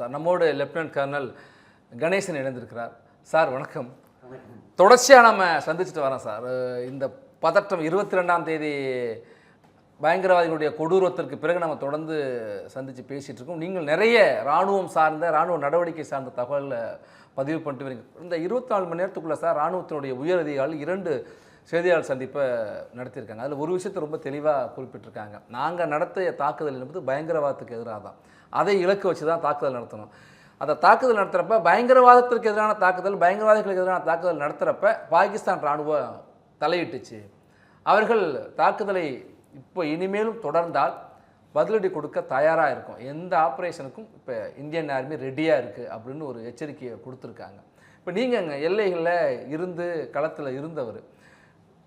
Sir நம்மோடு lieutenant colonel Ganesan இணைந்திருக்கிறார். Sir வணக்கம். தொடர்ச்சியாக நம்ம சந்திச்சுட்டு வரோம் சார். இந்த பதற்றம் 22ஆம் தேதி பயங்கரவாதிகளுடைய கொடூரத்திற்கு பிறகு நம்ம தொடர்ந்து சந்தித்து பேசிகிட்டு இருக்கோம். நீங்கள் நிறைய இராணுவ நடவடிக்கை சார்ந்த தகவலை பதிவு பண்ணிட்டு வரீங்க. இந்த 24 மணி நேரத்துக்குள்ளே சார் இராணுவத்தினுடைய உயர் அதிகாரிகள் 2 செய்தியாளர் சந்திப்பை நடத்தியிருக்காங்க. அதில் ஒரு விஷயத்தை ரொம்ப தெளிவாக குறிப்பிட்டிருக்காங்க. நாங்கள் நடத்திய தாக்குதல் என்பது பயங்கரவாதத்துக்கு எதிராக தான், அதை இலக்கு வச்சு தான் தாக்குதல் நடத்தணும். அந்த தாக்குதல் நடத்துகிறப்ப பயங்கரவாதத்திற்கு எதிரான தாக்குதல், பயங்கரவாதிகளுக்கு எதிரான தாக்குதல் நடத்துகிறப்ப பாகிஸ்தான் இராணுவம் தலையிட்டுச்சு. அவர்கள் தாக்குதலை இப்போ இனிமேலும் தொடர்ந்தால் பதிலடி கொடுக்க தயாராக இருக்கும், எந்த ஆப்ரேஷனுக்கும் இப்போ இந்தியன் ஆர்மி ரெடியாக இருக்குது அப்படின்னு ஒரு எச்சரிக்கையை கொடுத்துருக்காங்க. இப்போ நீங்கள் எல்லைகளில் இருந்து களத்தில் இருந்தவர்,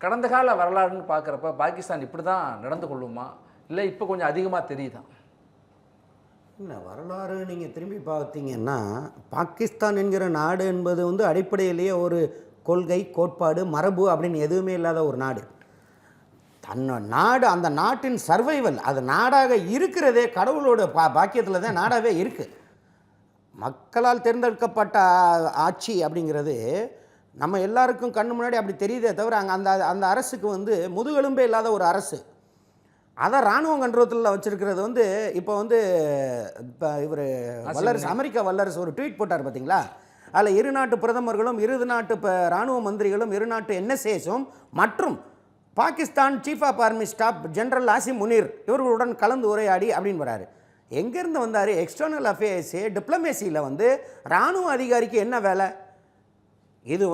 கடந்த கால வரலாறுன்னு பார்க்குறப்ப பாகிஸ்தான் இப்படி தான் நடந்து கொள்ளுமா, இல்லை இப்போ கொஞ்சம் அதிகமாக தெரியுதா? இல்லை, வரலாறு நீங்கள் திரும்பி பார்த்தீங்கன்னா பாகிஸ்தான் என்கிற நாடு என்பது அடிப்படையிலேயே ஒரு கொள்கை, கோட்பாடு, மரபு அப்படின்னு எதுவுமே இல்லாத ஒரு நாடு. நாடு, அந்த நாட்டின் சர்வைவல், அது நாடாக இருக்கிறதே கடவுளோட பாக்கியத்தில் தான் நாடாகவே இருக்குது. மக்களால் தேர்ந்தெடுக்கப்பட்ட ஆட்சி அப்படிங்கிறது நம்ம எல்லாருக்கும் கண்ணு முன்னாடி அப்படி தெரியுதே தவிர அந்த அரசுக்கு முதுகெலும்பே இல்லாத ஒரு அரசு. அதை இராணுவம் கண்ட்ரோலில் வச்சுருக்கிறது இப்போ இவர் வல்லரசு, அமெரிக்கா வல்லரசு ஒரு ட்வீட் போட்டார் பார்த்தீங்களா? அதில் 2 நாட்டு பிரதமர்களும் 2 நாட்டு இராணுவ மந்திரிகளும் 2 நாட்டு என்எஸ்ஏஸும் மற்றும் Pakistan chief of army staff general Asim Munir இவர்களுடன் கலந்து உரையாடி அப்படின்னு வராரு. எங்கேருந்து வந்தார்? எக்ஸ்டர்னல் அஃபேர்ஸு, டிப்ளமேசியில் இராணுவ அதிகாரிக்கு என்ன வேலை? இது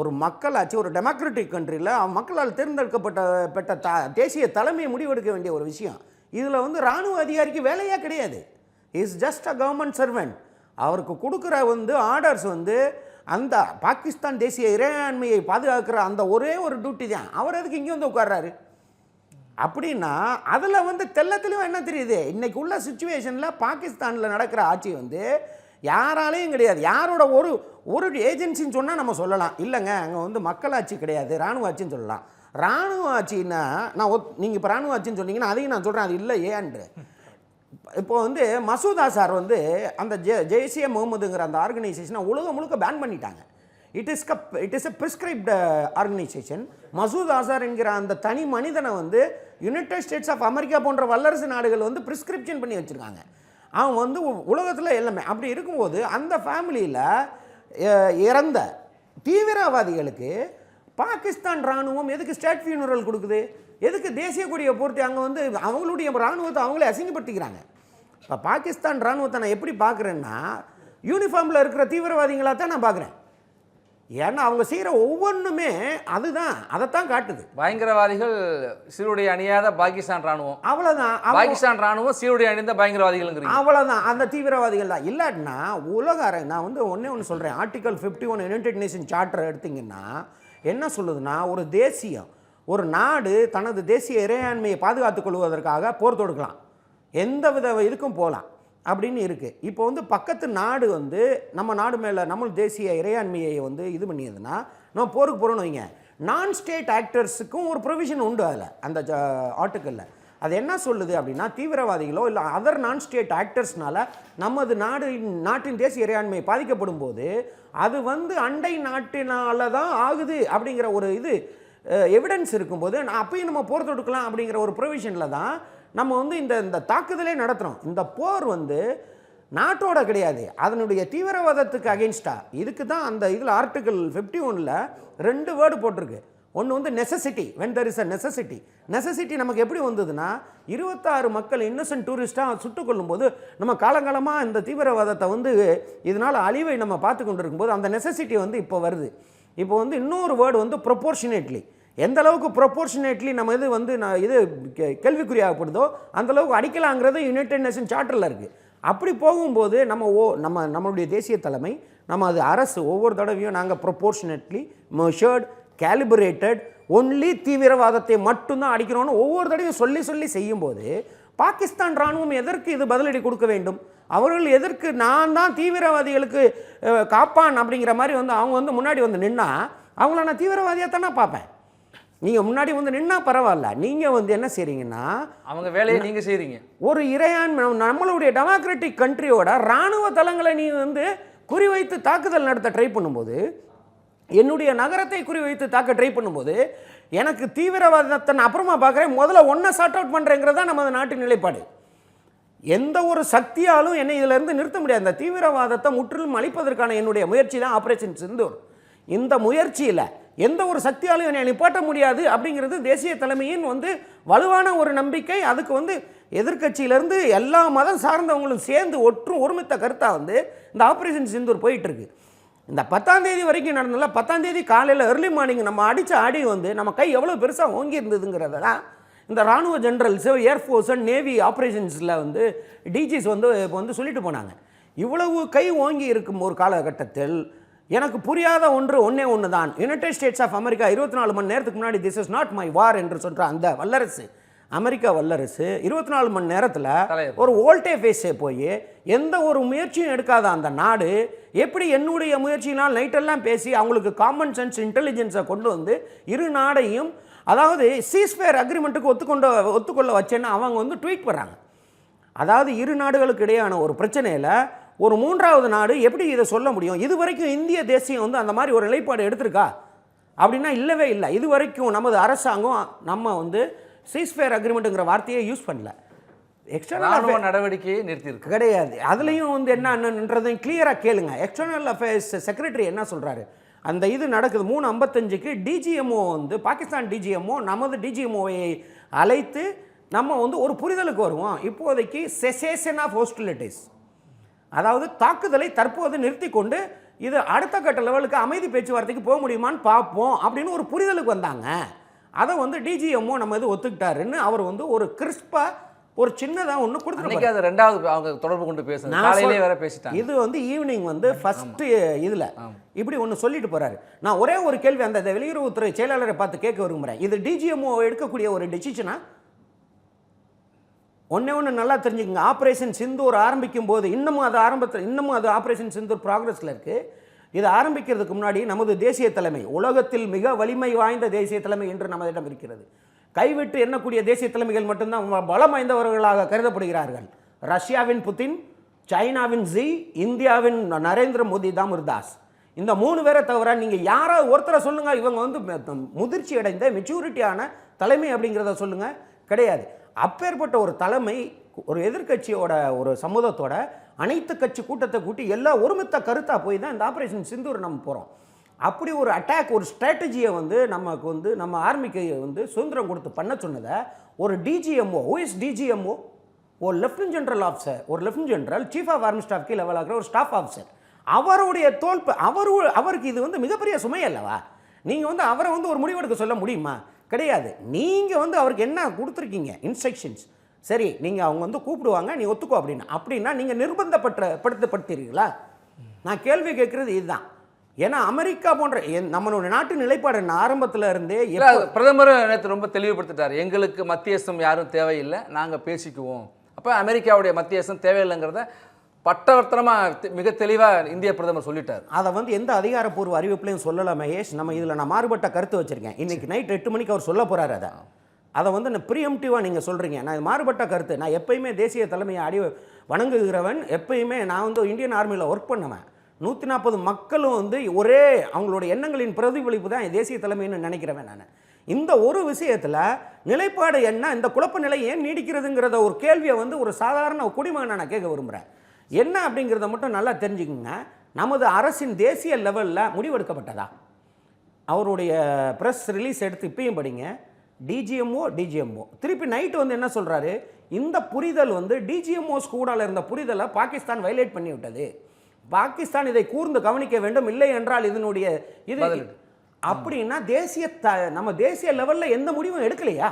ஒரு மக்களாட்சி, ஒரு டெமோக்ராட்டிக் கண்ட்ரியில் மக்களால் தேர்ந்தெடுக்கப்பட்ட தேசிய தலைமையை முடிவெடுக்க வேண்டிய ஒரு விஷயம். இதில் இராணுவ அதிகாரிக்கு வேலையாக கிடையாது. Is just a government servant. அவருக்கு கொடுக்குற ஆர்டர்ஸ் அந்த பாகிஸ்தான் தேசிய இறையாண்மையை பாதுகாக்கிற அந்த ஒரே ஒரு டியூட்டி தான். அவர் எதுக்கு இங்கே உட்கார்றாரு? அப்படின்னா அதில் தெளிவாக என்ன தெரியுது, இன்றைக்கி உள்ள சுச்சுவேஷனில் பாகிஸ்தானில் நடக்கிற ஆட்சி யாராலையும் கிடையாது. யாரோட ஒரு ஏஜென்சின்னு சொன்னால் நம்ம சொல்லலாம், இல்லைங்க அங்கே மக்களாட்சி கிடையாது, இராணுவ ஆட்சின்னு சொல்லலாம். இராணுவ ஆட்சின்னா நீங்கள் இப்போ இராணுவ ஆட்சின்னு சொன்னீங்கன்னா அதையும் நான் சொல்கிறேன், அது இல்லை ஏன்று. இப்போது மசூத் அசார் அந்த ஜெய்ஷே முகமதுங்கிற அந்த ஆர்கனைசேஷனை உலகம் முழுக்க பேன் பண்ணிட்டாங்க. It is a prescribed organisation. Masood Azhar என்கிற அந்த தனி மனிதனை யுனைடெட் ஸ்டேட்ஸ் ஆஃப் அமெரிக்கா போன்ற வல்லரசு நாடுகள் ப்ரிஸ்கிரிப்ஷன் பண்ணி வச்சுருக்காங்க. அவன் உலகத்தில் எல்லாமே. அப்படி இருக்கும்போது அந்த ஃபேமிலியில் இறந்த தீவிரவாதிகளுக்கு பாகிஸ்தான் இராணுவம் எதுக்கு ஸ்டேட் ஃபியூனரல் கொடுக்குது? எதுக்கு தேசிய கொடியை பொறுத்து அங்கே அவங்களுடைய இராணுவத்தை அவங்களே அசிங்கப்படுத்திக்கிறாங்க. இப்போ பாகிஸ்தான் இராணுவத்தை நான் எப்படி பார்க்குறேன்னா யூனிஃபார்மில் இருக்கிற தீவிரவாதிகளாக தான் நான் பார்க்குறேன். ஏன்னா அவங்க செய்கிற ஒவ்வொன்றுமே அதைத்தான் காட்டுது. பயங்கரவாதிகள் சீருடை அணியாத பாகிஸ்தான் ராணுவம், அவ்வளோதான். பாகிஸ்தான் ராணுவம் சீருடை அணிந்த பயங்கரவாதிகள், அவ்வளோதான். அந்த தீவிரவாதிகள் தான். இல்லாட்டினா உலக நான் ஒன்று சொல்கிறேன். ஆர்டிகல் 51 யுனைடெட் நேஷன் சார்ட்டர் எடுத்திங்கன்னா என்ன சொல்லுதுன்னா, ஒரு தேசியம், ஒரு நாடு தனது தேசிய இறையாண்மையை பாதுகாத்துக் கொள்வதற்காக போர் தொடுக்கலாம், எந்த வித இதுக்கும் போகலாம் அப்படின்னு இருக்குது. இப்போ பக்கத்து நாடு நம்ம நாடு மேலே நம்ம தேசிய இறையாண்மையை இது பண்ணியதுன்னா நம்ம போருக்கு போகிறோன்னு வைங்க, நான் ஸ்டேட் ஆக்டர்ஸுக்கும் ஒரு ப்ரொவிஷன் உண்டு அதில், அந்த ஆர்டிக்கலில். அது என்ன சொல்லுது அப்படின்னா, தீவிரவாதிகளோ இல்லை அதர் நான் ஸ்டேட் ஆக்டர்ஸ்னால நமது நாட்டின் தேசிய இறையாண்மையை பாதிக்கப்படும் போது அது அண்டை நாட்டினால தான் ஆகுது அப்படிங்கிற ஒரு எவிடன்ஸ் இருக்கும்போது அப்பயும் நம்ம போர் தொடுக்கலாம் அப்படிங்கிற ஒரு ப்ரொவிஷனில் தான் நம்ம இந்த தாக்குதலே நடத்துகிறோம். இந்த போர் நாட்டோட கிடையாது, அதனுடைய தீவிரவாதத்துக்கு அகெயின்ஸ்டாக. இதுக்கு தான் அந்த இதில் ஆர்டிகல் 51ல் 2 வேர்டு போட்டிருக்கு. ஒன்று necessity, when there is a necessity. Necessity நமக்கு எப்படி வந்ததுன்னா, 26 மக்கள் இன்னசென்ட் டூரிஸ்ட்டாக சுட்டுக் கொள்ளும்போது நம்ம காலங்காலமாக இந்த தீவிரவாதத்தை இதனால் அழிவை நம்ம பார்த்து கொண்டு இருக்கும்போது அந்த நெசசிட்டி இப்போ வருது. இப்போ இன்னொரு வேர்டு ப்ரொப்போர்ஷனேட்லி. எந்த அளவுக்கு ப்ரொப்போர்ஷனேட்லி நம்ம இது கேள்விக்குறியாகப்படுதோ அந்தளவுக்கு அடிக்கலாங்கிறது யுனைடெட் நேஷன் சார்ட்டரில் இருக்குது. அப்படி போகும்போது நம்மளுடைய தேசிய தலைமை, நம்ம அது அரசு ஒவ்வொரு தடவையும் நாங்கள் ப்ரொப்போர்ஷனேட்லி மெஷர்ட், கேலிபரேட்டட், ஒன்லி தீவிரவாதத்தை மட்டும்தான் அடிக்கிறோன்னு ஒவ்வொரு தடவையும் சொல்லி செய்யும்போது பாகிஸ்தான் இராணுவம் எதற்கு இது பதிலடி கொடுக்க வேண்டும்? அவர்கள் எதற்கு நான் தான் தீவிரவாதிகளுக்கு காப்பான் அப்படிங்கிற மாதிரி அவங்க முன்னாடி நின்னா அவங்கள நான் தீவிரவாதியாக தானே பார்ப்பேன். நீங்கள் முன்னாடி வந்து நின்னா பரவாயில்ல, நீங்கள் வந்து என்ன செய்கிறீங்கன்னா அவங்க வேலையை நீங்கள் செய்கிறீங்க. ஒரு இறையாண்மை நம்மளுடைய டெமோக்ராட்டிக் கண்ட்ரியோட இராணுவ தளங்களை நீ வந்து குறிவைத்து தாக்குதல் நடத்த ட்ரை பண்ணும்போது, என்னுடைய நகரத்தை குறிவைத்து தாக்க ட்ரை பண்ணும்போது, எனக்கு தீவிரவாதத்தை நான் அப்புறமா பார்க்குறேன், முதல்ல ஒன்றை சார்ட் அவுட் பண்ணுறேங்கிறதா நமது நாட்டின் நிலைப்பாடு. எந்த ஒரு சக்தியாலும் என்னை இதிலிருந்து நிறுத்த முடியாது. இந்த தீவிரவாதத்தை முற்றிலும் அழிப்பதற்கான என்னுடைய முயற்சி தான் ஆப்ரேஷன் சிந்தூர். இந்த முயற்சியில் எந்த ஒரு சக்தியாலும் என்னை நிப்பாட்ட முடியாது அப்படிங்கிறது தேசிய தலைமையின் வந்து வலுவான ஒரு நம்பிக்கை. அதுக்கு வந்து எதிர்க்கட்சியிலேருந்து எல்லா மதம் சார்ந்தவங்களும் சேர்ந்து ஒருமித்த கருத்தாக வந்து இந்த ஆப்ரேஷன் சிந்தூர் போயிட்டுருக்கு. இந்த 10ஆம் தேதி வரைக்கும் நடந்ததில்ல, 10ஆம் தேதி காலையில் early மார்னிங் நம்ம அடித்த அடி வந்து நம்ம கை எவ்வளோ பெருசாக ஓங்கி இருந்ததுங்கிறத தான் இந்த இராணுவ ஜென்ரல்ஸு, ஏர்ஃபோர்ஸ் அண்ட் நேவி ஆப்ரேஷன்ஸில் வந்து டிஜிஸ் வந்து இப்போ வந்து சொல்லிட்டு போனாங்க. இவ்வளவு கை ஓங்கி இருக்கும் ஒரு காலகட்டத்தில் எனக்கு புரியாத ஒன்றே ஒன்று தான். யுனைடெட் ஸ்டேட்ஸ் ஆஃப் அமெரிக்கா 24 மணி நேரத்துக்கு முன்னாடி திஸ் இஸ் நாட் மை வார் என்று சொல்கிற அந்த வல்லரசு, அமெரிக்கா வல்லரசு 24 மணி நேரத்தில் ஒரு வோல்டே ஃபேஸே போய் எந்த ஒரு முயற்சியும் எடுக்காத அந்த நாடு எப்படி என்னுடைய முயற்சியினால் நைட்டெல்லாம் பேசி அவங்களுக்கு காமன் சென்ஸ் இன்டெலிஜென்ஸை கொண்டு வந்து இரு நாடையும், அதாவது சீஸ்ஃபயர் அக்ரிமெண்ட்டுக்கு ஒத்துக்கொள்ள வச்சேன்னு அவங்க வந்து ட்வீட் பண்ணுறாங்க. அதாவது இரு நாடுகளுக்கு இடையான ஒரு பிரச்சனையில் ஒரு மூன்றாவது நாடு எப்படி இதை சொல்ல முடியும்? இது வரைக்கும் இந்திய தேசியம் வந்து அந்த மாதிரி ஒரு நிலைப்பாடு எடுத்திருக்கா அப்படின்னா இல்லவே இல்லை. இது வரைக்கும் நமது அரசாங்கம் நம்ம வந்து சீஸ்ஃபயர் அக்ரிமெண்ட்டுங்கிற வார்த்தையை யூஸ் பண்ணல. எக்ஸ்டர்னல் நடவடிக்கையை நிறுத்தியிருக்கு கிடையாது. அதுலேயும் வந்து என்னன்றதையும் கிளியராக கேளுங்க. எக்ஸ்டர்னல் அஃபேர்ஸ் செக்ரட்டரி என்ன சொல்கிறாரு? அந்த இது நடக்குது 3:55க்கு டிஜிஎம்ஓ வந்து பாகிஸ்தான் டிஜிஎம்ஓ நமது டிஜிஎம்ஓவை அழைத்து நம்ம வந்து ஒரு புரிதலுக்கு வருவோம். இப்போதைக்கு செசேஷன் ஆஃப் ஹோஸ்டிலிட்டிஸ், அதாவது தாக்குதலை தற்போது நிறுத்தி கொண்டு இது அடுத்த கட்ட லெவலுக்கு அமைதி பேச்சுவார்த்தைக்கு போக முடியுமான்னு பார்ப்போம் அப்படின்னு ஒரு புரிதலுக்கு வந்தாங்க. அதை வந்து டிஜிஎம்ஓ நம்ம இது ஒத்துக்கிட்டாருன்னு அவர் வந்து ஒரு கிறிஸ்பாக ஒரு சின்னதாக ஒன்று கொடுத்துருக்காங்க. அது ரெண்டாவது அவங்க தொடர்பு கொண்டு பேசுனாங்க, காலையிலே வேற பேசிட்டாங்க. இது வந்து ஈவினிங் வந்து ஃபர்ஸ்ட் இதில் இப்படி ஒன்று சொல்லிட்டு போகிறாரு. நான் ஒரே ஒரு கேள்வி அந்த வெளியுறவுத்துறை செயலாளரை பார்த்து கேட்க விரும்புகிறேன். இது டிஜிஎம்ஓ எடுக்கக்கூடிய ஒரு டெசிஷனா? ஒன்று நல்லா தெரிஞ்சுக்கங்க. ஆப்ரேஷன் சிந்தூர் ஆரம்பிக்கும் போது இன்னமும் அது ஆப்ரேஷன் சிந்தூர் ப்ராக்ரஸில் இருக்குது. இது ஆரம்பிக்கிறதுக்கு முன்னாடி நமது தேசிய தலைமை, உலகத்தில் மிக வலிமை வாய்ந்த தேசிய தலைமை என்று நம்மிடம் இருக்கிறது. கைவிட்டு எண்ணக்கூடிய தேசிய தலைமைகள் மட்டும்தான் பலம் வாய்ந்தவர்களாக கருதப்படுகிறார்கள். ரஷ்யாவின் புதின், சைனாவின் ஜி, இந்தியாவின் நரேந்திர மோடி தாமர்தாஸ், இந்த 3 பேரை தவிர நீங்கள் யாராவது ஒருத்தரை சொல்லுங்கள் இவங்க வந்து முதிர்ச்சி அடைந்த மெச்சூரிட்டியான தலைமை அப்படிங்கிறத சொல்லுங்கள். கிடையாது. அப்பேற்பட்ட ஒரு தலைமை ஒரு எதிர்க்கட்சியோட ஒரு சமூகத்தோட அனைத்து கட்சி கூட்டத்தை கூட்டி எல்லா ஒருமித்த கருத்தாக போய் தான் இந்த ஆப்ரேஷன் சிந்தூர் நம்ம போகிறோம். அப்படி ஒரு அட்டாக், ஒரு ஸ்ட்ராட்டஜியை வந்து நமக்கு வந்து நம்ம ஆர்மிக்கு வந்து சுதந்திரம் கொடுத்து பண்ண சொன்னதை ஒரு டிஜிஎம்ஓ, ஓஎஸ் டிஜிஎம்ஓ, ஒரு லெஃப்டினன்ட் ஜெனரல் ஆஃபீஸர், ஒரு lieutenant general chief of army staff கீழே லெவல் ஆகிற ஒரு ஸ்டாஃப் ஆஃபீஸர், அவருடைய அவருக்கு இது வந்து மிகப்பெரிய சுமை அல்லவா? நீங்கள் வந்து அவரை வந்து ஒரு முடிவெடுக்க சொல்ல முடியுமா? கிடையாது. நீங்கள் வந்து அவருக்கு என்ன கொடுத்துருக்கீங்க இன்ஸ்ட்ரக்ஷன்ஸ்? சரி, நீங்கள் அவங்க வந்து கூப்பிடுவாங்க, நீ ஒத்துக்கோ அப்படின்னா நீங்கள் நிர்பந்தப்படுத்துறீங்களா? நான் கேள்வி கேட்குறது இதுதான். ஏன்னா அமெரிக்கா போன்ற நம்மளுடைய நாட்டு நிலைப்பாடு ஆரம்பத்தில் இருந்தே பிரதமர் நேற்று ரொம்ப தெளிவுபடுத்திட்டார். எங்களுக்கு மத்தியஸ்தம் யாரும் தேவையில்லை, நாங்கள் பேசிக்குவோம். அப்போ அமெரிக்காவுடைய மத்தியஸ்தம் தேவையில்லைங்கிறத பட்டவர்த்தனமாக மிக தெளிவாக இந்திய பிரதமர் சொல்லிட்டார். அதை வந்து எந்த அதிகாரப்பூர்வ அறிவிப்புலையும் சொல்லலை மகேஷ். நம்ம இதில் நான் மாறுபட்ட கருத்து வச்சுருக்கேன். இன்றைக்கி நைட் 8 மணிக்கு அவர் சொல்ல போகிறார். அதை வந்து நான் ப்ரீஎம்டிவாக நீங்கள் சொல்கிறீங்க. நான் மாறுபட்ட கருத்து. நான் எப்பயுமே தேசிய தலைமையை வணங்குகிறவன். எப்பயுமே நான் வந்து இந்தியன் ஆர்மியில் ஒர்க் பண்ணுவேன். 140 மக்களும் வந்து ஒரே அவங்களோட எண்ணங்களின் பிரதிபலிப்பு தான் தேசிய தலைமைன்னு நினைக்கிறவன் நான். இந்த ஒரு விஷயத்தில் நிலைப்பாடு என்ன, இந்த குழப்ப நிலை ஏன் நீடிக்கிறதுங்கிறத ஒரு கேள்வியை வந்து ஒரு சாதாரண குடிமகனை நான் கேட்க விரும்புகிறேன். என்ன அப்படிங்கிறத மட்டும் நல்லா தெரிஞ்சுக்கோங்க. நமது அரசின் தேசிய லெவலில் முடிவெடுக்கப்பட்டதா? அவருடைய ப்ரெஸ் ரிலீஸ் எடுத்து இப்பயும் படிங்க. டிஜிஎம்ஓ திருப்பி நைட்டு வந்து என்ன சொல்கிறாரு? இந்த புரிதல் வந்து டிஜிஎம்ஓஸ் கூடால இருந்த புரிதலை பாகிஸ்தான் வயலேட் பண்ணி விட்டது. பாகிஸ்தான் இதை கூர்ந்து கவனிக்க வேண்டும், இல்லை என்றால் இதனுடைய இது அப்படின்னா நம்ம தேசிய லெவலில் எந்த முடிவும் எடுக்கலையா?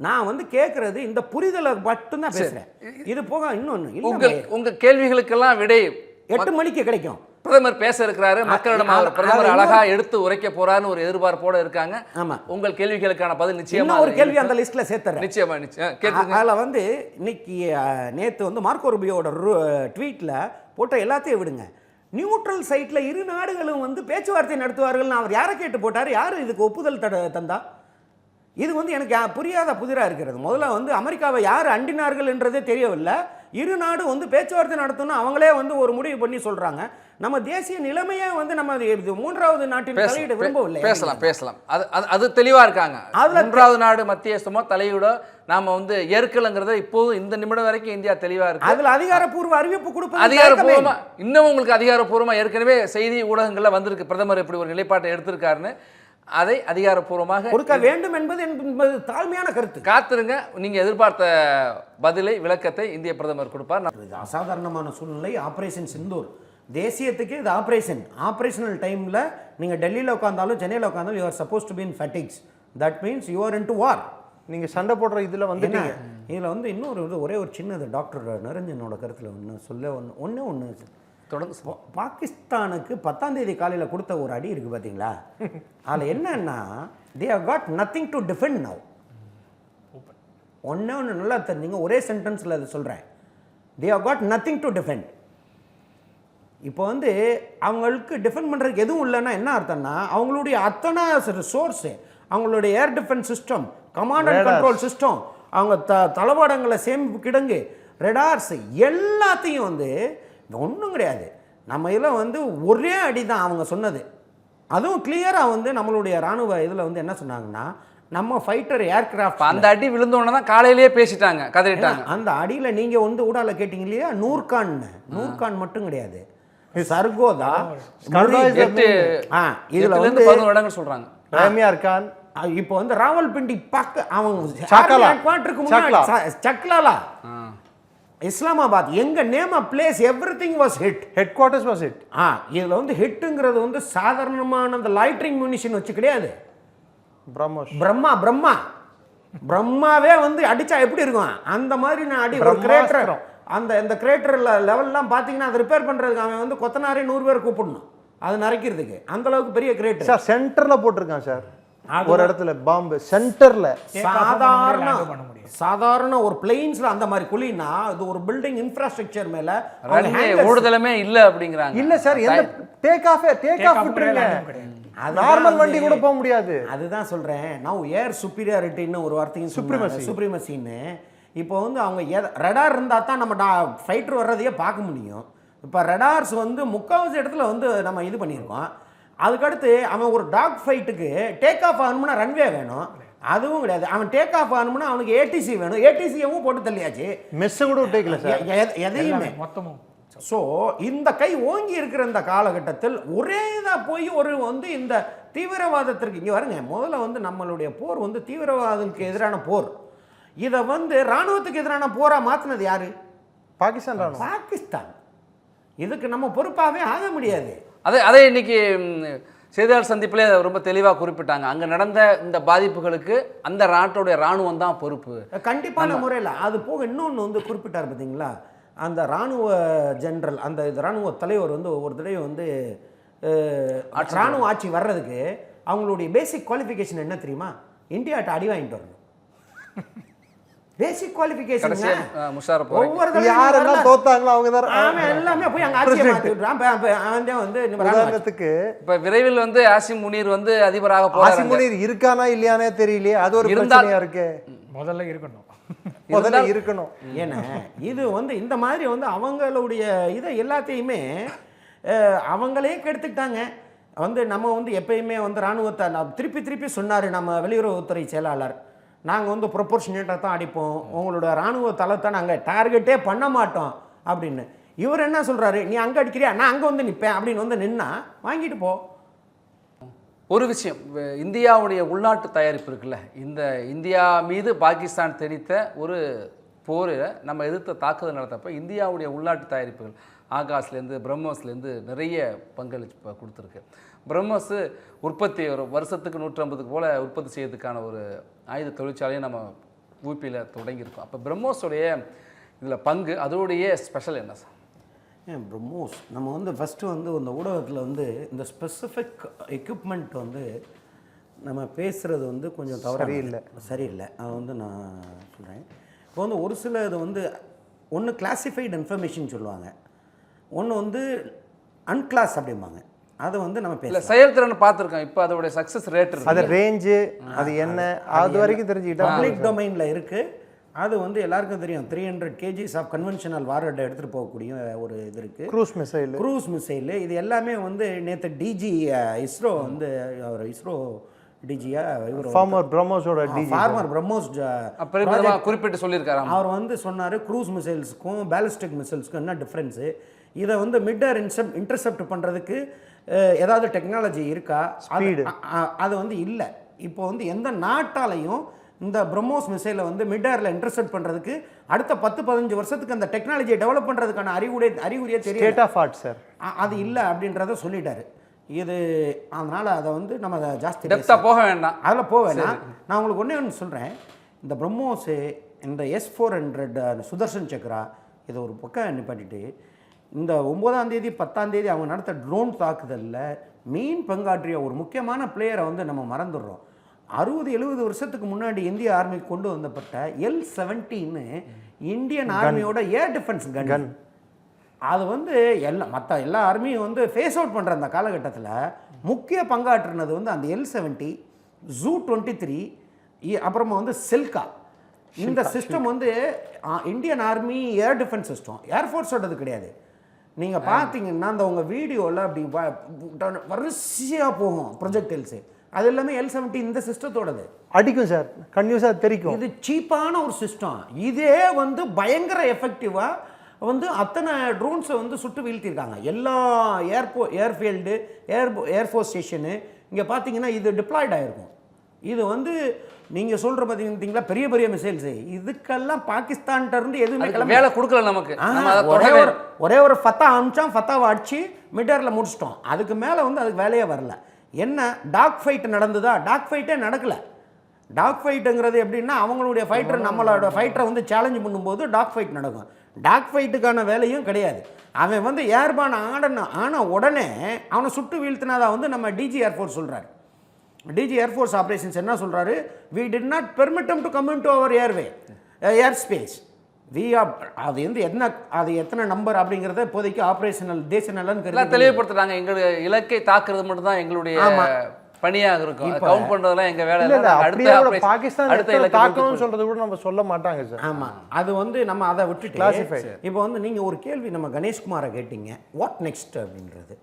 நான் வந்து கேட்கறது இந்த புரிதலை மட்டும்தான் பேசுகிறேன். இது போக இன்னொன்று, உங்கள் கேள்விகளுக்கெல்லாம் விடை 8 மணிக்கு கிடைக்கும். பிரதமர் பேச இருக்கிறாரு, மக்களிடம் பிரதமர் அழகா எடுத்து உரைக்க போறாருன்னு ஒரு எதிர்பார்ப்போட இருக்காங்க. ஆமா, உங்கள் கேள்விகளுக்கான பதில் நிச்சயமா ஒரு கேள்வி அந்த லிஸ்ட்ல சேர்த்துறேன். நிச்சயமா. அதில் வந்து இன்னைக்கு நேற்று வந்து மார்க்கோ ரூபியோட ட்வீட்ல போட்ட எல்லாத்தையும் விடுங்க. நியூட்ரல் சைட்டில் இரு நாடுகளும் வந்து பேச்சுவார்த்தை நடத்துவார்கள். அவர் யாரை கேட்டு போட்டார்? யார் இதுக்கு ஒப்புதல் தந்தா? இது வந்து எனக்கு புரியாத புதிராக இருக்கிறது. முதல்ல வந்து அமெரிக்காவை யார் அண்டினார்கள் என்றதே தெரியவில்லை. இரு நாடு வந்து பேச்சுவார்த்தை நடத்தணும் அவங்களே வந்து ஒரு முடிவு பண்ணி சொல்கிறாங்க. நம்ம தேசிய நிலைமையே வந்து நம்ம மூன்றாவது நாட்டின் தலையீடு விரும்பவில்லை. பேசலாம் அது தெளிவாக இருக்காங்க. மூன்றாவது நாடு மத்தியஸ்தமோ தலையீடோ நாம வந்து ஏற்கலங்கிறத இப்போது இந்த நிமிடம் வரைக்கும் இந்தியா தெளிவாக இருக்கு. அதில் அதிகாரப்பூர்வ அறிவிப்பு கொடுப்பது அதிகாரப்பூர்வமா இன்னும் உங்களுக்கு அதிகாரப்பூர்வமாக ஏற்கனவே செய்தி ஊடகங்களில் வந்திருக்கு பிரதமர் இப்படி ஒரு நிலைப்பாட்டை எடுத்திருக்காருன்னு. அதை அதிகாரப்பூர்வமாக கொடுக்க வேண்டும் என்பது தாழ்மையான கருத்து. காத்திருங்க, நீங்க எதிர்பார்த்த பதிலை விளக்கத்தை இந்திய பிரதமர் கொடுப்பார். இது அசாதாரணமான சூழ்நிலை. ஆபரேஷன் சிந்தூர் தேசியத்துக்கு இது ஆபரேஷனல் டைமில் நீங்கள் டெல்லியில் உட்காந்தாலும் சென்னையில் உட்காந்தாலும் you are supposed to be in fatigues. That means you are in to war. நீங்கள் சண்டை போடுற இதில் வந்து இதில் வந்து இன்னொரு ஒரே ஒரு சின்னது டாக்டர் நிரஞ்சனோட கருத்தில் ஒன்று தொடர்ந்து பாகிஸ்தானுக்கு 10ஆம் தேதி காலையில் கொடுத்த ஒரு அடி இருக்குது பார்த்தீங்களா? அதில் என்னன்னா they have got nothing to defend now. ஒன்று நல்லா தெரிஞ்சுங்க, ஒரே சென்டென்ஸில் அதை சொல்கிறேன். They have got nothing to defend. இப்போ வந்து அவங்களுக்கு டிஃபெண்ட் பண்ணுறதுக்கு எதுவும் இல்லைன்னா என்ன அர்த்தம்னா அவங்களுடைய அத்தனை சோர்ஸு, அவங்களுடைய ஏர் defence system, command and control system, அவங்க தளவாடங்களை சேமிப்பு கிடங்கு, ரெடார்ஸ் எல்லாத்தையும் வந்து ஒன்றும் கிடையாது. நம்ம இதில் வந்து ஒரே அடி தான் அவங்க சொன்னது. அதுவும் கிளியராக வந்து நம்மளுடைய இராணுவ இதில் வந்து என்ன சொன்னாங்கன்னா நம்ம ஃபைட்டர் ஏர்கிராஃப்ட் அந்த அடி விழுந்தோடனே தான் காலையிலேயே பேசிட்டாங்க, கதறிட்டாங்க. அந்த அடியில் நீங்கள் வந்து ஊடால கேட்டிங்க இல்லையா, நூர்கான் மட்டும் கிடையாது, சர்கோதா, இதில் வந்து 11 இடங்கள் சொல்கிறாங்க. ரம்யார் கான், இப்போ வந்து ராவல்பிண்டி பக்க அவங்க சக்லாலா இஸ்லாமாபாத் எங்க name of place everything was hit. Headquarters was hit. இதில் வந்து ஹிட்டுங்கிறது வந்து சாதாரணமான அந்த லைட்ரிங் மியூனிஷன் வச்சு கிடையாது. பிரம்மாவே வந்து அடிச்சா எப்படி இருக்கும் அந்த மாதிரி நான் அடி ஒரு கிரேட்டர், அந்த கிரேட்டர் லெவல்லாம் பார்த்தீங்கன்னா அதை ரிப்பேர் பண்ணுறதுக்கு அவன் வந்து கொத்தனாரே 100 பேர் கூப்பிடணும் அது நரைக்கிறதுக்கு. அந்த அளவுக்கு பெரிய கிரேட்டர் சார். சென்டரில் போட்டிருக்கான் சார் ஒரு இடத்துல பாம்பு சென்டரில். சாதாரண ஒரு பிளேன்ஸ்ல அந்த மாதிரி குழினா அது ஒரு பில்டிங் இன்ஃப்ராஸ்ட்ரக்சர் மேல ஓடுதலமே இல்ல அப்படிங்கறாங்க. இல்ல சார், எந்த டேக் ஆஃப் விட்டுருங்க, நார்மல் வண்டி கூட போக முடியாது. அதுதான் சொல்றேன். நான் ஏர் சுப்பீரியாரிட்டின்னு ஒரு வார்த்தையும் சுப்ரீமசின்னு. இப்போ வந்து அவங்க ரடார் இருந்தால் தான் நம்ம ஃபைட்டர் வர்றதையே பார்க்க முடியும். இப்போ ரடார்ஸ் வந்து முக்கால்வாசி இடத்துல வந்து நம்ம இது பண்ணியிருக்கோம். அதுக்கடுத்து அவன் ஒரு டாக் ஃபைட்டுக்கு டேக் ஆஃப் ஆகணும்னா ரன்வே வேணும், அதுவும் கிடையாது. அவன் டேக் ஆஃப் ஆகணும்னா அவனுக்கு ஏடிசி வேணும், ஏடிசியவும் போட்டு தள்ளியாச்சு, மெஸ்ஸை கூட டேக்கல சார் எதையுமே மொத்தமும். ஸோ இந்த கை ஓங்கி இருக்கிற இந்த காலகட்டத்தில் ஒரே இதாக போய் ஒரு வந்து இந்த தீவிரவாதத்திற்கு இங்கே வருங்க. முதல்ல வந்து நம்மளுடைய போர் வந்து தீவிரவாதத்துக்கு எதிரான போர். இதை வந்து இராணுவத்துக்கு எதிரான போராக மாற்றினது யாரு? பாகிஸ்தான். இதுக்கு நம்ம பொறுப்பாகவே ஆக முடியாது. அதே இன்னைக்கு செய்தியாளர் சந்திப்பிலே ரொம்ப தெளிவாக குறிப்பிட்டாங்க. அங்கே நடந்த இந்த பாதிப்புகளுக்கு அந்த நாட்டோடைய இராணுவம் தான் பொறுப்பு. கண்டிப்பான முறையில். அது போக இன்னொன்று வந்து குறிப்பிட்டார் பார்த்தீங்களா, அந்த இராணுவ ஜெனரல், அந்த இராணுவ தலைவர் வந்து ஒவ்வொரு தடவை வந்து இராணுவ ஆட்சி வர்றதுக்கு அவங்களுடைய பேசிக் குவாலிஃபிகேஷன் என்ன தெரியுமா? இந்தியாட்ட அடி வாங்கிட்டு வரணும். பேசிக் குவாலிஃபிகேஷன். ஒவ்வொரு யாரெல்லாம் தோத்தாங்களோ அவங்க தான் எல்லாமே போய் அங்கே ஆட்சியை மாற்றிவிட்றான். வந்து உதாரணத்துக்கு இப்போ விரைவில் வந்து ஆசிம் முனீர் வந்து அதிபராக போகிறார். ஆசிம் முனீர் இருக்கானா இல்லையானே தெரியலையே, அது ஒரு பிரச்சனையா இருக்கு. முதல்ல இருக்கணும். ஏன்னா இது வந்து இந்த மாதிரி வந்து அவங்களுடைய இதை எல்லாத்தையுமே அவங்களே கெடுத்துக்கிட்டாங்க. வந்து நம்ம வந்து எப்பயுமே வந்து இராணுவத்தை திருப்பி சொன்னார் நம்ம வெளியுறவுத்துறை செயலாளர், நாங்கள் வந்து ப்ரொபோர்ஷனேட்டாக தான் அடிப்போம், உங்களோட இராணுவ தளத்தை நாங்கள் டார்கெட்டே பண்ண மாட்டோம் அப்படின்னு. இவர் என்ன சொல்கிறாரு, நீ அங்கே அடிக்கிறியா, நான் அங்கே வந்து நிற்பேன் அப்படின்னு வந்து நின்னா வாங்கிட்டு போ. ஒரு விஷயம், இந்தியாவுடைய உள்நாட்டு தயாரிப்பு இருக்குல்ல, இந்த இந்தியா மீது பாகிஸ்தான் திணித்த ஒரு போரில் நம்ம எதிர்த்த தாக்குதல் நடத்தப்போ இந்தியாவுடைய உள்நாட்டு தயாரிப்புகள் ஆகாஷ்லேருந்து பிரம்மோஸ்லேருந்து நிறைய பங்களிப்பு கொடுத்துருக்கு. பிரம்மோஸ் உற்பத்தி ஒரு வருஷத்துக்கு 150க்கு போல் உற்பத்தி செய்யறதுக்கான ஒரு ஆயுத தொழிற்சாலையை நம்ம ஊபியில் தொடங்கியிருக்கோம். அப்போ பிரம்மோஸுடைய இதில் பங்கு, அதோடைய ஸ்பெஷல் என்ன சார்? பிரம்மோஸ் நம்ம வந்து ஃபஸ்ட்டு வந்து இந்த ஊடகத்தில் வந்து இந்த ஸ்பெசிஃபிக் எக்யூப்மெண்ட் வந்து நம்ம பேசுகிறது வந்து கொஞ்சம் சரியில்லை. அது வந்து நான் சொல்கிறேன். இப்போ வந்து ஒரு சில இது வந்து ஒன்று கிளாசிஃபைடு இன்ஃபர்மேஷன் சொல்லுவாங்க, ஒன்று வந்து அன்கிளாஸ் அப்படிம்பாங்க. அதை வந்து நம்ம இல்லை பேசலாம். செயல்திறன் பார்த்துருக்கோம். இப்போ அதோடைய சக்ஸஸ் ரேட் அது ரேஞ்சு அது என்ன அது வரைக்கும் தெரிஞ்சுக்கிட்டா பப்ளிக் டொமைனில் இருக்குது. அது வந்து எல்லாருக்கும் தெரியும். 300 kgs ஆஃப் கன்வென்ஷனல் வாரட்டை எடுத்துகிட்டு போகக்கூடிய ஒரு இது இருக்குது. க்ரூஸ் மிசைல் இது எல்லாமே வந்து நேற்று டிஜி இஸ்ரோ வந்து அவர் இஸ்ரோ டிஜியா ஃபார்மர் பிரம்மோஸோட ஃபார்மர் பிரம்மோஸ் குறிப்பிட்டு சொல்லியிருக்காரு. அவர் வந்து சொன்னார் க்ரூஸ் மிசைல்ஸுக்கும் பேலிஸ்டிக் மிசைல்ஸுக்கும் என்ன டிஃப்ரென்ஸு, இதை வந்து மிட் ஏர் இன்டர்செப்ட் பண்ணுறதுக்கு ஏதாவது டெக்னாலஜி இருக்கா? அது வந்து இல்லை. இப்போ வந்து எந்த நாட்டாலையும் இந்த பிரம்மோஸ் மிசைலை வந்து மிட் ஏரில் இன்டர்செப்ட் பண்ணுறதுக்கு அடுத்த 10-15 வருஷத்துக்கு அந்த டெக்னாலஜியை டெவலப் பண்ணுறதுக்கான அறிகுறியே தெரியும். அது இல்லை அப்படின்றத சொல்லிட்டாரு. இது அதனால் அதை வந்து நம்ம ஜாஸ்தி போக வேண்டாம், அதில் போக வேண்டாம். நான் உங்களுக்கு ஒன்று சொல்கிறேன். இந்த பிரம்மோஸு, இந்த S-400 சுதர்ஷன் சக்ரா இதை ஒரு பக்கம் நிப்பாட்டிட்டு இந்த 9ஆம் தேதி 10ஆம் தேதி அவங்க நடத்த ட்ரோன் தாக்குதலில் மெயின் பங்காற்றிய ஒரு முக்கியமான பிளேயரை வந்து நம்ம மறந்துடுறோம். 60-70 வருஷத்துக்கு முன்னாடி இந்திய ஆர்மிக்கு கொண்டு வந்தப்பட்ட L-17 இந்தியன் ஆர்மியோட ஏர் டிஃபென்ஸ் கன். அது வந்து மற்ற எல்லா ஆர்மியும் வந்து ஃபேஸ் அவுட் பண்ணுற அந்த காலகட்டத்தில் முக்கிய பங்காற்றினது வந்து அந்த L-70, ZU-23, அப்புறமா வந்து சில்கா. இந்த சிஸ்டம் வந்து Indian army air defence system, ஏர்ஃபோர்ஸோடது கிடையாது. நீங்கள் பார்த்தீங்கன்னா அந்த உங்கள் வீடியோவில் அப்படி வரிசையாக போகும் ப்ரொஜெக்டைல்ஸு. அது எல்லாமே L-70 இந்த சிஸ்டத்தோடது. அடிக்கும் சார், கன்யூஸாக தெரிக்கும். இது சீப்பான ஒரு சிஸ்டம். இதே வந்து பயங்கர எஃபெக்டிவாக வந்து அத்தனை ட்ரோன்ஸை வந்து சுட்டு வீழ்த்திருக்காங்க. எல்லா ஏர்ஃபீல்டு ஏர்ஃபோர்ஸ் ஸ்டேஷனு இங்கே பார்த்தீங்கன்னா இது டிப்ளாய்ட் ஆகிருக்கும். இது வந்து நீங்கள் சொல்கிற பார்த்தீங்கன்னா பெரிய பெரிய மிசைல்ஸு, இதுக்கெல்லாம் பாகிஸ்தான்கிட்ட இருந்து எதுவுமே வேலை கொடுக்கல நமக்கு. ஒரே ஒரு ஃபத்தா அமிச்சோம், ஃபத்தாவை அடிச்சு மிட்டரில் முடிச்சிட்டோம். அதுக்கு மேலே வந்து அதுக்கு வேலையே வரல. என்ன டாக் ஃபைட் நடந்ததா? டாக் ஃபைட்டே நடக்கலை. டாக் ஃபைட்டுங்கிறது எப்படின்னா அவங்களுடைய ஃபைட்டர் நம்மளோட ஃபைட்டரை வந்து சேலஞ்ச் பண்ணும்போது டாக் ஃபைட் நடக்கும். டாக் ஃபைட்டுக்கான வேலையும் கிடையாது. அவன் வந்து ஏர்பான் ஆன உடனே அவனை சுட்டு வீழ்த்தினாதான் வந்து நம்ம டிஜி ஏர்ஃபோர்ஸ் சொல்கிறாரு. டிஜி ஏர்ஃபோர்ஸ் ஆப்ரேஷன்ஸ் என்ன சொல்கிறாரு? we did not permit them to come into our air space. அது வந்து அது எத்தனை நம்பர் அப்படிங்கிறத இப்போதைக்கு ஆப்ரேஷனல் தேச நலன்னு தெளிவுபடுத்துறாங்க. எங்களுடைய இலக்கை தாக்குறது மட்டும் தான் எங்களுடைய பணியாக இருக்கும். கவுண்ட் பண்றதெல்லாம் எங்க வேலை இல்ல. அடுத்த பாகிஸ்தான் அடுத்த தாக்கணும்னு சொல்றது கூட நம்ம சொல்ல மாட்டாங்க சார். ஆமா, அது வந்து நம்ம அதை விட்டுட்டு கிளாசிஃபை. இப்போ வந்து நீங்க ஒரு கேள்வி நம்ம கணேஷ்குமாரை கேட்டீங்க, வாட் நெக்ஸ்ட் அப்படின்றது.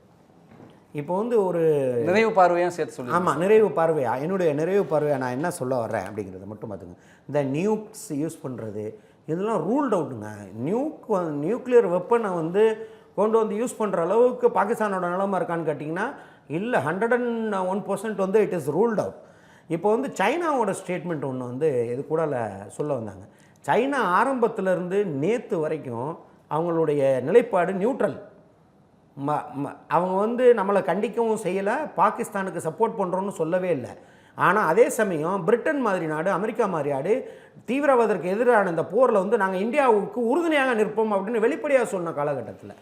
இப்போ வந்து ஒரு நிறைவு பார்வையாக சேர்த்து சொல்லி. ஆமாம், நிறைவு பார்வையா, என்னுடைய நிறைவு பார்வையாக நான் என்ன சொல்ல வர்றேன் அப்படிங்கிறத மட்டும் பார்த்துங்க. இந்த நியூக்ஸ் யூஸ் பண்ணுறது இதெல்லாம் ரூல்ட் அவுட்டுங்க. நியூக்ளியர் வெப்பனை வந்து கொண்டு வந்து யூஸ் பண்ணுற அளவுக்கு பாகிஸ்தானோட நிலைமை இருக்கான்னு கேட்டிங்கன்னா இல்லை, 101% வந்து இட் இஸ் ரூல்ட் அவுட். இப்போ வந்து சைனாவோட ஸ்டேட்மெண்ட் ஒன்று வந்து இது கூட சொல்ல வந்தாங்க. சைனா ஆரம்பத்திலேருந்து நேற்று வரைக்கும் அவங்களுடைய நிலைப்பாடு நியூட்ரல். அவங்க வந்து நம்மளை கண்டிக்கவும் செய்யலை, பாகிஸ்தானுக்கு சப்போர்ட் பண்ணுறோன்னு சொல்லவே இல்லை. ஆனால் அதே சமயம் பிரிட்டன் மாதிரி நாடு, அமெரிக்கா மாதிரி நாடு தீவிரவாதத்திற்கு எதிரான இந்த போரில் வந்து நாங்கள் இந்தியாவுக்கு உறுதுணையாக நிற்போம் அப்படின்னு வெளிப்படையாக சொன்ன காலகட்டத்தில்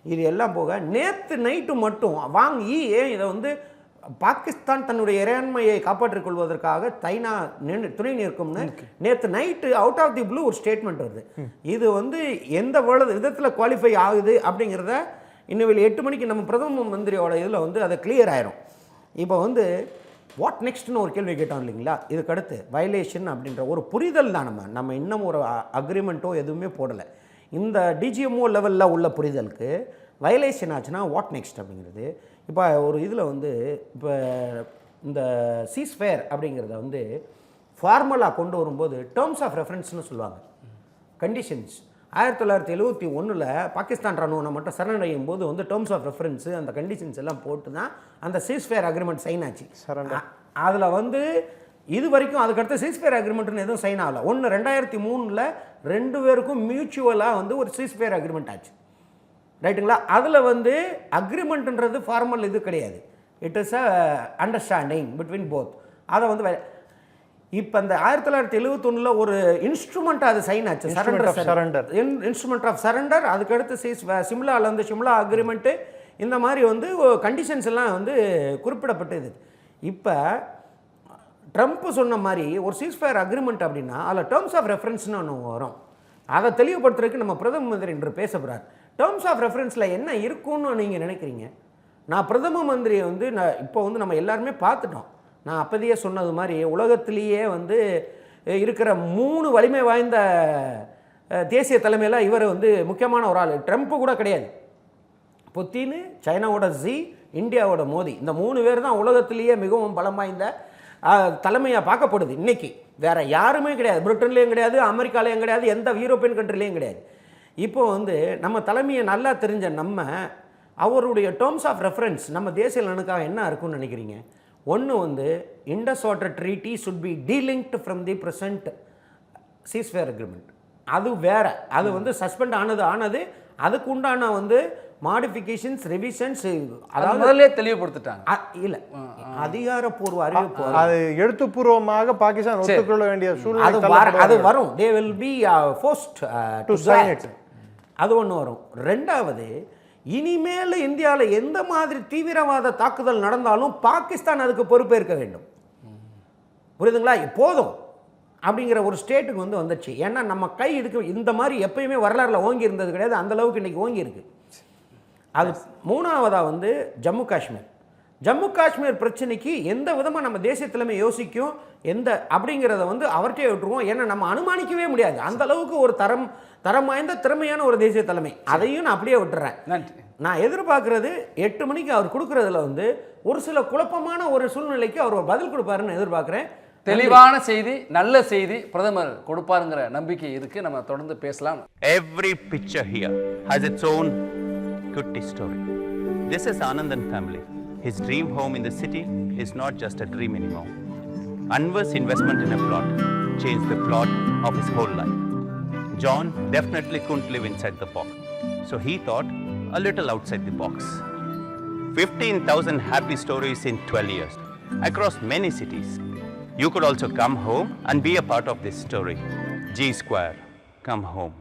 இது எல்லாம் போக நேற்று நைட்டு மட்டும் வாங்கி இதை வந்து பாகிஸ்தான் தன்னுடைய இறையாண்மையை காப்பாற்றிக் கொள்வதற்காக சைனா துணை நிற்கும்னு நேற்று night out of the blue ஒரு ஸ்டேட்மெண்ட் வருது. இது வந்து எந்த விதத்தில் குவாலிஃபை ஆகுது அப்படிங்கிறத இன்னும் 8 மணிக்கு நம்ம பிரதம மந்திரியோட இதில் வந்து அதை கிளியர் ஆயிரும். இப்போ வந்து வாட் நெக்ஸ்ட்னு ஒரு கேள்வி கேட்டோம் இல்லைங்களா? இதுக்கடுத்து வயலேஷன் அப்படின்ற ஒரு புரிதல் தான். நம்ம இன்னும் ஒரு அக்ரிமெண்ட்டோ எதுவுமே போடலை. இந்த டிஜிஎம்ஓ லெவலில் உள்ள புரிதலுக்கு வயலேஷன் ஆச்சுன்னா வாட் நெக்ஸ்ட் அப்படிங்கிறது. இப்போ ஒரு இதில் வந்து இப்போ இந்த சீஸ்ஃபயர் அப்படிங்கிறத வந்து ஃபார்மலாக கொண்டு வரும்போது டேர்ம்ஸ் ஆஃப் ரெஃபரன்ஸ்னு சொல்லுவாங்க. கண்டிஷன்ஸ் 1971 பாகிஸ்தான் ராணுவனை மட்டும் சரணடையும் போது வந்து டேர்ம்ஸ் ஆஃப் ரெஃபரன்ஸு அந்த கண்டிஷன்ஸ் எல்லாம் போட்டு தான் அந்த சீஸ்ஃபயர் அக்ரிமெண்ட் சைன் ஆச்சு. அதில் வந்து இது வரைக்கும் அதுக்கடுத்து சீஸ்ஃபயர் அக்ரிமெண்ட்னு எதுவும் சைன் ஆகலை. 2003 2 பேருக்கும் மியூச்சுவலாக வந்து ஒரு சீஸ்ஃபயர் அக்ரிமெண்ட் ஆச்சு, ரைட்டுங்களா? அதில் வந்து அக்ரிமெண்ட்ன்றது ஃபார்மல் இது கிடையாது, it is a understanding between both. அதை வந்து இப்போ அந்த 1971 ஒரு இன்ஸ்ட்ருமெண்ட்டாக அது சைன் ஆச்சு, இன்ஸ்ட்ருமெண்ட் ஆஃப் சரண்டர். அதுக்கடுத்து சிம்லாவில் வந்து சிம்லா அக்ரிமெண்ட்டு, இந்த மாதிரி வந்து கண்டிஷன்ஸ் எல்லாம் வந்து குறிப்பிடப்பட்டது. இப்போ ட்ரம்ப் சொன்ன மாதிரி ஒரு சீஸ்ஃபயர் அக்ரிமெண்ட் அப்படின்னா அதில் டேர்ம்ஸ் ஆஃப் ரெஃபரன்ஸ்னு ஒன்று வரும். அதை தெளிவுபடுத்துறதுக்கு நம்ம பிரதம மந்திரி இன்று பேச போகிறார். டேர்ம்ஸ் ஆஃப் ரெஃபரன்ஸில் என்ன இருக்கும்னு நீங்கள் நினைக்கிறீங்க? நான் பிரதம மந்திரியை வந்து இப்போ வந்து நம்ம எல்லாருமே பார்த்துட்டோம். நான் அப்போதையே சொன்னது மாதிரி உலகத்திலேயே வந்து இருக்கிற 3 வலிமை வாய்ந்த தேசிய தலைமையில் இவர் வந்து முக்கியமான ஒரு ஆள். ட்ரம்ப்பு கூட கிடையாது. புத்தின், சைனாவோட ஜி, இந்தியாவோட மோடி, இந்த 3 பேர் தான் உலகத்திலேயே மிகவும் பலம் வாய்ந்த தலைமையாக பார்க்கப்படுது இன்னைக்கு. வேற யாருமே கிடையாது. பிரிட்டன்லேயும் கிடையாது, அமெரிக்காலேயும் கிடையாது, எந்த யூரோப்பியன் கண்ட்ரிலையும் கிடையாது. இப்போ வந்து நம்ம தலைமையை நல்லா தெரிஞ்ச நம்ம அவருடைய டேர்ம்ஸ் ஆஃப் ரெஃபரன்ஸ் நம்ம தேசிய நலனுக்காக என்ன இருக்குன்னு நினைக்கிறீங்க? ஒன்று வந்து Indus water treaty should be delinked from the present ceasefire agreement. அது வேற, அது வந்து சஸ்பெண்ட் ஆனது அதுக்கு உண்டான வந்து மாடிஃபிகேஷன்ஸ், ரிவிஷன்ஸ், அதாவது முதல்ல தெளிவுபடுத்திட்டாங்க. இல்லை, அதிகாரப்பூர்வ அறிவிப்பு அது எழுத்துப்பூர்வமாக பாகிஸ்தான் ஒத்துக்கொள்ள வேண்டிய சூழ்நிலை அது வரும். They will be forced to sign it. அது ஒன்று வரும். ரெண்டாவது, இனிமேல் இந்தியாவில் எந்த மாதிரி தீவிரவாத தாக்குதல் நடந்தாலும் பாகிஸ்தான் அதுக்கு பொறுப்பேற்க வேண்டும். புரியுதுங்களா? போதும் அப்படிங்கிற ஒரு ஸ்டேட்டுக்கு வந்து வந்துச்சு. ஏன்னா நம்ம கை இதுக்கு இந்த மாதிரி எப்பயுமே வரலாறுல ஓங்கி இருந்தது கிடையாது. அந்த அளவுக்கு இன்னைக்கு ஓங்கி இருக்கு. அது மூணாவதாக வந்து ஜம்மு காஷ்மீர் பிரச்சனைக்கு எந்த விதமாக நம்ம தேசிய தலைமை யோசிக்கும் எந்த அப்படிங்கிறத வந்து அவர்கிட்டே விட்டுருவோம். ஏன்னா நம்ம அனுமானிக்கவே முடியாது. அந்த அளவுக்கு ஒரு தரம் வாய்ந்த திறமையான ஒரு தேசிய தலைமை. அதையும் நான் அப்படியே விட்டுறேன். நான் எதிர்பார்க்கறது 8 மணிக்கு அவர் கொடுக்கறதுல வந்து ஒரு சில குழப்பமான ஒரு சூழ்நிலைக்கு அவர் பதில் கொடுப்பாருன்னு எதிர்பார்க்குறேன். தெளிவான செய்தி, நல்ல செய்தி பிரதமர் கொடுப்பாருங்கிற நம்பிக்கை இருக்கு. நம்ம தொடர்ந்து பேசலாம். Every picture here has its own kutti story. This is Anandan family. His dream home in the city is not just a dream anymore. Anwar's investment in a plot changed the plot of his whole life. John definitely couldn't live inside the box, so he thought a little outside the box. 15,000 happy stories in 12 years across many cities. You could also come home and be a part of this story. G Square, come home.